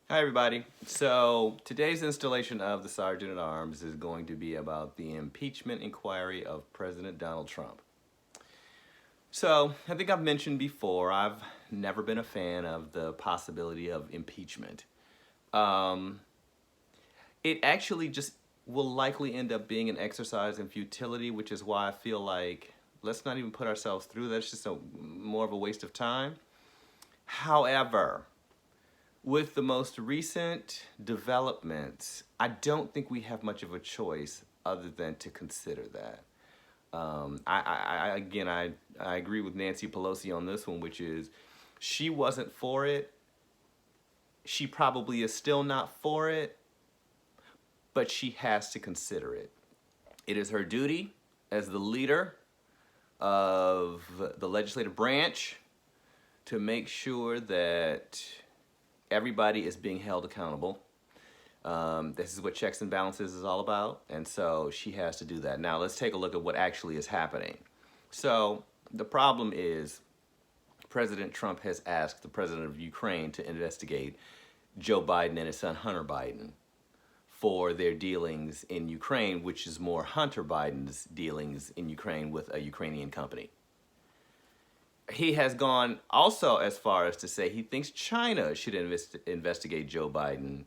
Hi, everybody. So, today's installation of the Sergeant at Arms is going to be about the impeachment inquiry of President Donald Trump. So, I think I've mentioned before, I've never been a fan of the possibility of impeachment. Um, it actually just will likely end up being an exercise in futility, which is why I feel like let's not even put ourselves through that. It's just more of a waste of time. However, with the most recent developments, I don't think we have much of a choice other than to consider that. I agree with Nancy Pelosi on this one, which is she wasn't for it. She probably is still not for it, but she has to consider it. It is her duty as the leader of the legislative branch to make sure that everybody is being held accountable. This is what checks and balances is all about, and so she has to do that. Now, let's take a look at what actually is happening. So, the problem is President Trump has asked the president of Ukraine to investigate Joe Biden and his son Hunter Biden for their dealings in Ukraine, which is more Hunter Biden's dealings in Ukraine with a Ukrainian company. He has gone also as far as to say he thinks China should investigate Joe Biden,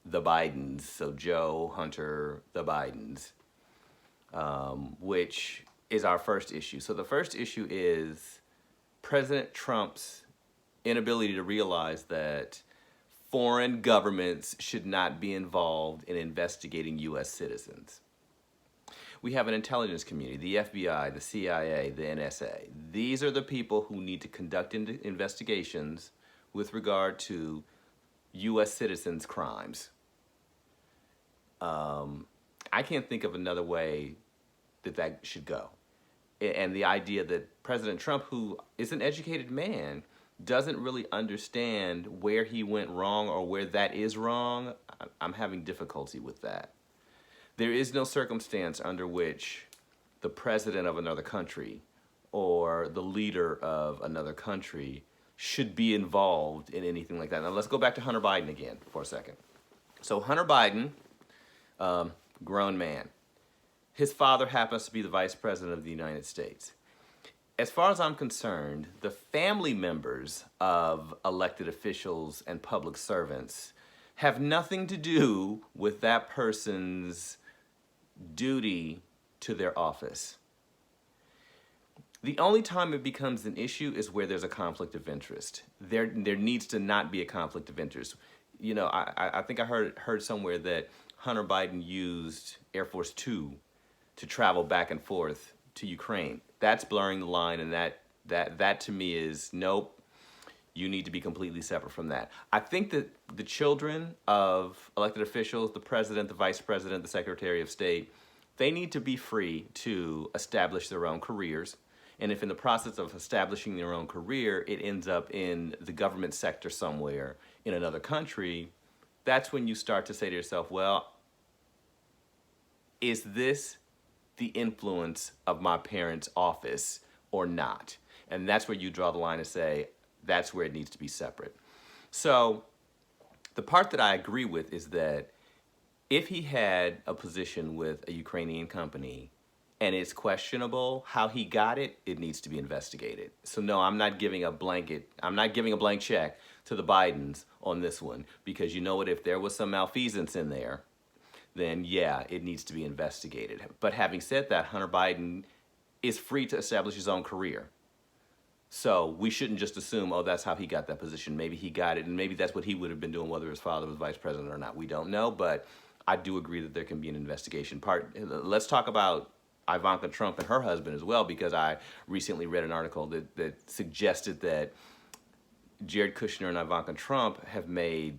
the Bidens, so Joe, Hunter, the Bidens, which is our first issue. So the first issue is President Trump's inability to realize that foreign governments should not be involved in investigating U.S. citizens. We have an intelligence community, the FBI, the CIA, the NSA. These are the people who need to conduct investigations with regard to U.S. citizens' crimes. I can't think of another way that should go. And the idea that President Trump, who is an educated man, doesn't really understand where he went wrong or where that is wrong, I'm having difficulty with that. There is no circumstance under which the president of another country or the leader of another country should be involved in anything like that. Now, let's go back to Hunter Biden again for a second. So, Hunter Biden, grown man, his father happens to be the vice president of the United States. As far as I'm concerned, the family members of elected officials and public servants have nothing to do with that person's duty to their office. The only time it becomes an issue is where there's a conflict of interest. There needs to not be a conflict of interest. You know, I think I heard somewhere that Hunter Biden used Air Force Two to travel back and forth to Ukraine. That's blurring the line, and that to me is nope. You need to be completely separate from that. I think that the children of elected officials, the president, the vice president, the secretary of state, they need to be free to establish their own careers. And if in the process of establishing their own career, it ends up in the government sector somewhere in another country, that's when you start to say to yourself, well, is this the influence of my parents' office or not? And that's where you draw the line and say, that's where it needs to be separate. So the part that I agree with is that if he had a position with a Ukrainian company and it's questionable how he got it, it needs to be investigated. So no, I'm not giving a blank check to the Bidens on this one, because you know what, if there was some malfeasance in there, then yeah, it needs to be investigated. But having said that, Hunter Biden is free to establish his own career. So we shouldn't just assume, oh, that's how he got that position. Maybe he got it, and maybe that's what he would have been doing, whether his father was vice president or not. We don't know, but I do agree that there can be an investigation. Let's talk about Ivanka Trump and her husband as well, because I recently read an article that suggested that Jared Kushner and Ivanka Trump have made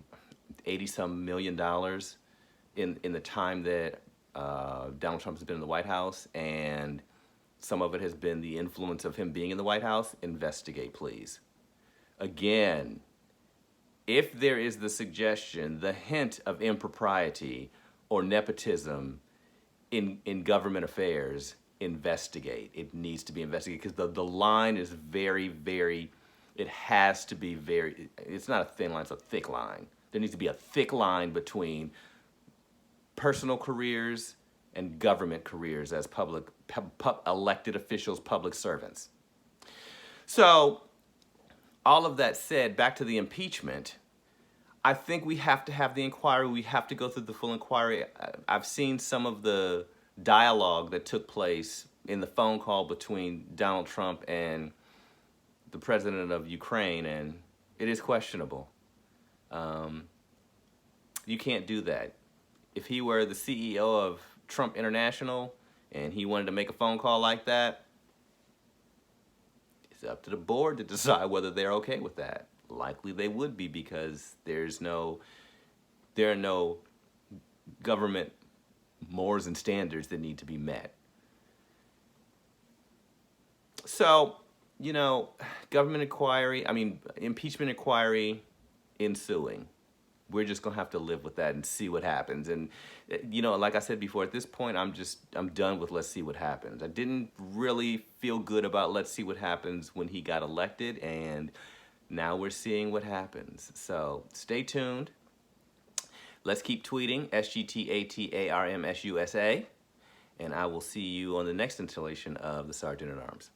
$80-some million in the time that Donald Trump has been in the White House, and some of it has been the influence of him being in the White House. Investigate, please. Again, if there is the suggestion, the hint of impropriety or nepotism in government affairs, investigate. It needs to be investigated, because the line is very, very, it has to be very, it's not a thin line, it's a thick line. There needs to be a thick line between personal careers and government careers as elected officials, public servants. So, all of that said, back to the impeachment, I think we have to have the inquiry. We have to go through the full inquiry. I've seen some of the dialogue that took place in the phone call between Donald Trump and the president of Ukraine, and it is questionable. You can't do that. If he were the CEO of Trump International and he wanted to make a phone call like that, it's up to the board to decide whether they're okay with that. Likely they would be, because there are no government mores and standards that need to be met. So, impeachment inquiry ensuing. We're just gonna have to live with that and see what happens. And like I said before, at this point, I'm done with let's see what happens. I didn't really feel good about let's see what happens when he got elected, and now we're seeing what happens. So stay tuned. Let's keep tweeting SGTATARMSUSA, and I will see you on the next installation of the Sergeant at Arms.